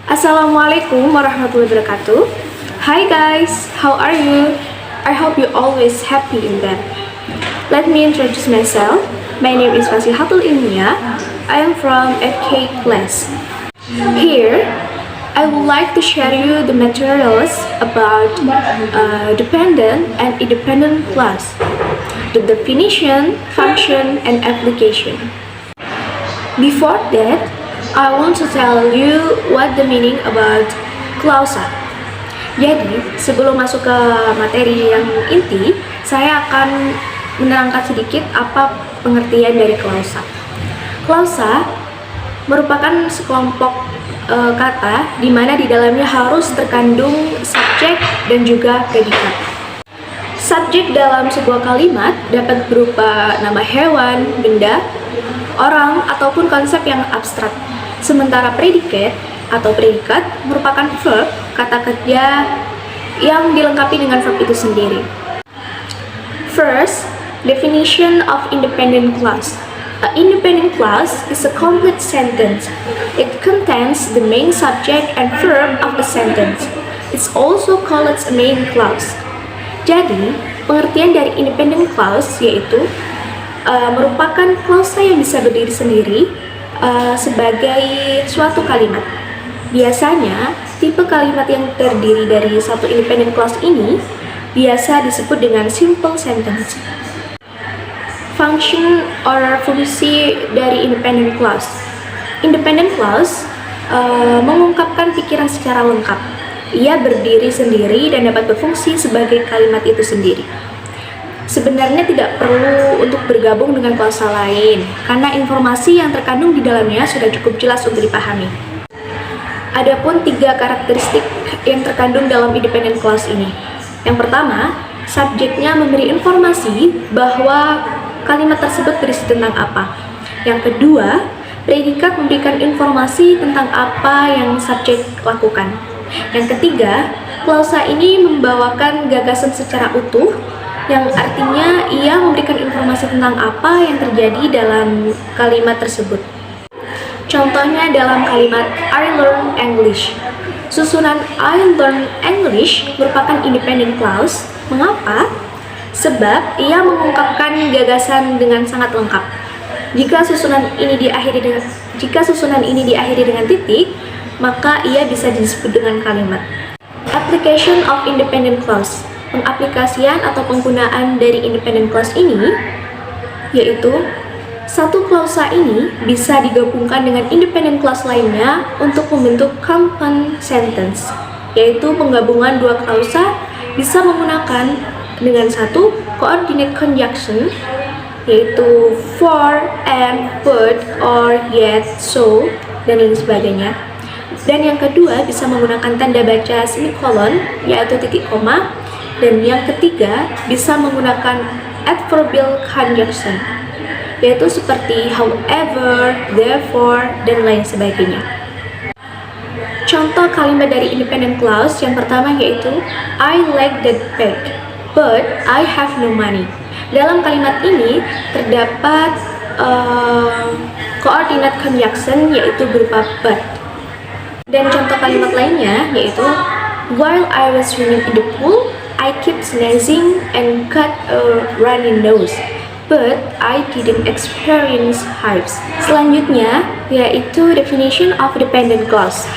Assalamualaikum warahmatullahi wabarakatuh. Hi guys, how are you? I hope you're always happy in bed. Let me introduce myself. My name is Fasihatul Ilmia. I am from FK class. Here, I would like to share you the materials about dependent and independent class, the definition, function, and application. Before that, I want to tell you what the meaning about clausa. Jadi, sebelum masuk ke materi yang inti, saya akan menerangkan sedikit apa pengertian dari clausa. Clausa merupakan sekelompok kata di mana di dalamnya harus terkandung subjek dan juga predikat. Subjek dalam sebuah kalimat dapat berupa nama hewan, benda, orang, ataupun konsep yang abstrak. Sementara predikat atau predikat merupakan verb, kata kerja yang dilengkapi dengan verb itu sendiri. First, definition of independent clause. An independent clause is a complete sentence. It contains the main subject and verb of the sentence. It's also called a main clause. Jadi, pengertian dari independent clause yaitu merupakan klausa yang bisa berdiri sendiri sebagai suatu kalimat. Biasanya, tipe kalimat yang terdiri dari satu independent clause ini biasa disebut dengan simple sentence. Function or fungsi dari independent clause. Independent clause mengungkapkan pikiran secara lengkap. Ia berdiri sendiri dan dapat berfungsi sebagai kalimat itu sendiri. Sebenarnya tidak perlu untuk bergabung dengan klausa lain, karena informasi yang terkandung di dalamnya sudah cukup jelas untuk dipahami. Adapun 3 karakteristik yang terkandung dalam independent clause ini. Yang pertama, subjeknya memberi informasi bahwa kalimat tersebut berisi tentang apa. Yang kedua, predikat memberikan informasi tentang apa yang subjek lakukan. Yang ketiga, klausa ini membawakan gagasan secara utuh, yang artinya ia memberikan informasi tentang apa yang terjadi dalam kalimat tersebut. Contohnya dalam kalimat I learn English. Susunan I learn English merupakan independent clause. Mengapa? Sebab ia mengungkapkan gagasan dengan sangat lengkap. Jika susunan ini diakhiri dengan titik, maka ia bisa disebut dengan kalimat. Application of independent clause. Pengaplikasian atau penggunaan dari independent clause ini yaitu satu klausa ini bisa digabungkan dengan independent clause lainnya untuk membentuk compound sentence, yaitu penggabungan 2 klausa bisa menggunakan dengan satu coordinate conjunction yaitu for, and, but, or, yet, so, dan lain sebagainya. Dan yang kedua bisa menggunakan tanda baca semicolon yaitu titik koma. Dan yang ketiga bisa menggunakan adverbial conjunction yaitu seperti however, therefore, dan lain sebagainya. Contoh kalimat dari independent clause yang pertama yaitu I like that bag, but I have no money. Dalam kalimat ini terdapat coordinate conjunction yaitu berupa but. Dan contoh kalimat lainnya yaitu while I was swimming in the pool, I kept sneezing and got a runny nose, but I didn't experience hives. Selanjutnya yaitu definition of dependent clause.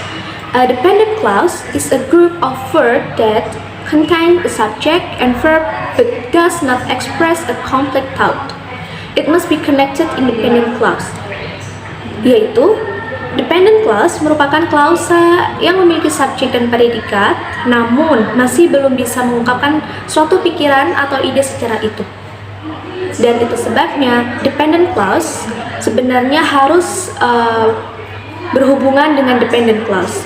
A dependent clause is a group of verbs that contain a subject and verb but does not express a complete thought. It must be connected independent clause. Yaitu dependent clause merupakan klausa yang memiliki subjek dan predikat, namun masih belum bisa mengungkapkan suatu pikiran atau ide secara itu. Dan itu sebabnya dependent clause sebenarnya harus berhubungan dengan dependent clause.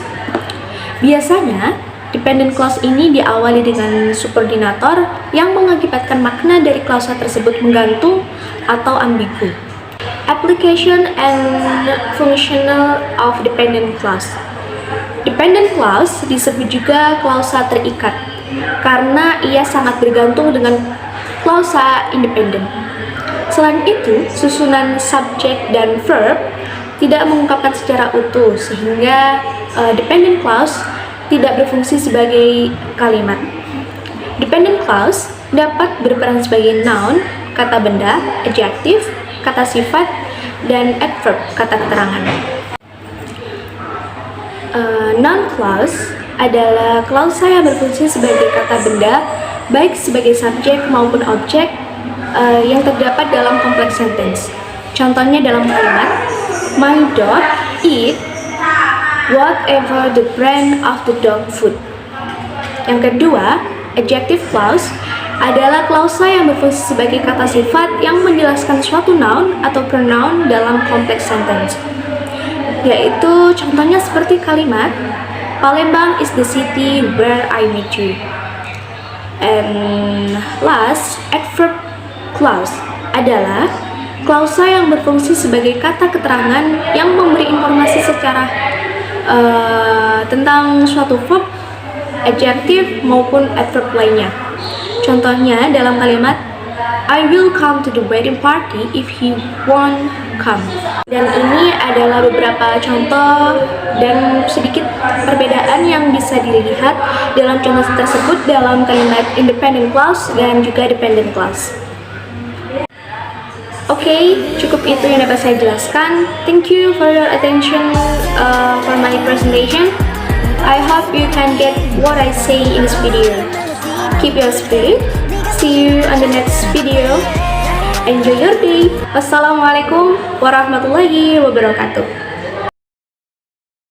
Biasanya, dependent clause ini diawali dengan subordinator yang mengakibatkan makna dari klausa tersebut menggantung atau ambigu. Application and functional of dependent clause. Dependent clause disebut juga klausa terikat karena ia sangat bergantung dengan klausa independent. Selain itu, susunan subjek dan verb tidak mengungkapkan secara utuh sehingga dependent clause tidak berfungsi sebagai kalimat. Dependent clause dapat berperan sebagai noun, kata benda, adjective, kata sifat, dan adverb, kata keterangan. Noun clause adalah klausa yang berfungsi sebagai kata benda, baik sebagai subjek maupun objek yang terdapat dalam kompleks sentence. Contohnya dalam kalimat, my dog eat whatever the brand of the dog food. Yang kedua, adjective clause adalah klausa yang berfungsi sebagai kata sifat yang menjelaskan suatu noun atau pronoun dalam konteks sentence. Yaitu contohnya seperti kalimat, Palembang is the city where I meet you. And last, adverb clause adalah klausa yang berfungsi sebagai kata keterangan yang memberi informasi secara tentang suatu verb, adjective maupun adverb lainnya. Contohnya dalam kalimat, I will come to the wedding party if he won't come. Dan ini adalah beberapa contoh dan sedikit perbedaan yang bisa dilihat dalam contoh tersebut dalam kalimat independent clause dan juga dependent clause. Oke, cukup itu yang dapat saya jelaskan. Thank you for your attention for my presentation. I hope you can get what I say in this video. Keep your spirit. See you on the next video. Enjoy your day. Wassalamualaikum warahmatullahi wabarakatuh.